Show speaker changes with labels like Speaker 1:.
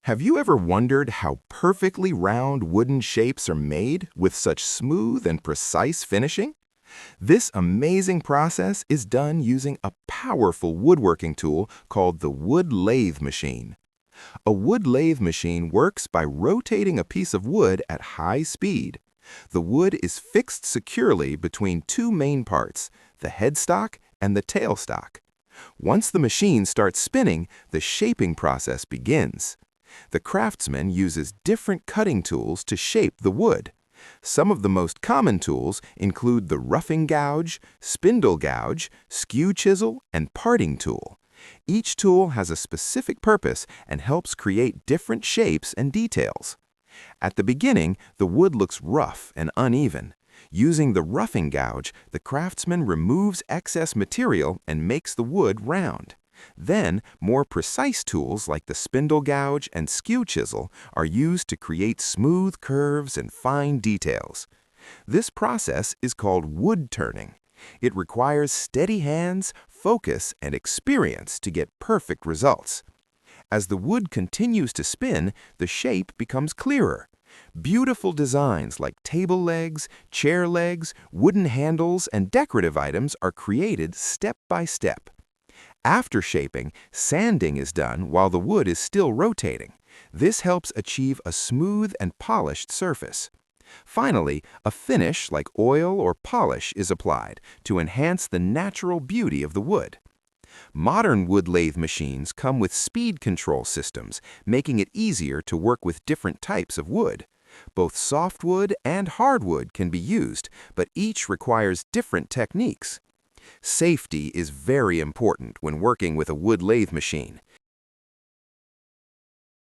Speaker 1: Have you ever wondered how perfectly round wooden shapes are made with such smooth and precise finishing? This amazing process is done using a powerful woodworking tool called the wood lathe machine. A wood lathe machine works by rotating a piece of wood at high speed. The wood is fixed securely between two main parts, the headstock and the tailstock. Once the machine starts spinning, the shaping process begins. The craftsman uses different cutting tools to shape the wood. Some of the most common tools include the roughing gouge, spindle gouge, skew chisel, and parting tool. Each tool has a specific purpose and helps create different shapes and details. At the beginning, the wood looks rough and uneven. Using the roughing gouge, the craftsman removes excess material and makes the wood round. Then, more precise tools like the spindle gouge and skew chisel are used to create smooth curves and fine details. This process is called wood turning. It requires steady hands, focus, and experience to get perfect results. As the wood continues to spin, the shape becomes clearer. Beautiful designs like table legs, chair legs, wooden handles, and decorative items are created step by step. After shaping, sanding is done while the wood is still rotating. This helps achieve a smooth and polished surface. Finally, a finish like oil or polish is applied to enhance the natural beauty of the wood. Modern wood lathe machines come with speed control systems, making it easier to work with different types of wood. Both softwood and hardwood can be used, but each requires different techniques. Safety is very important when working with a wood lathe machine.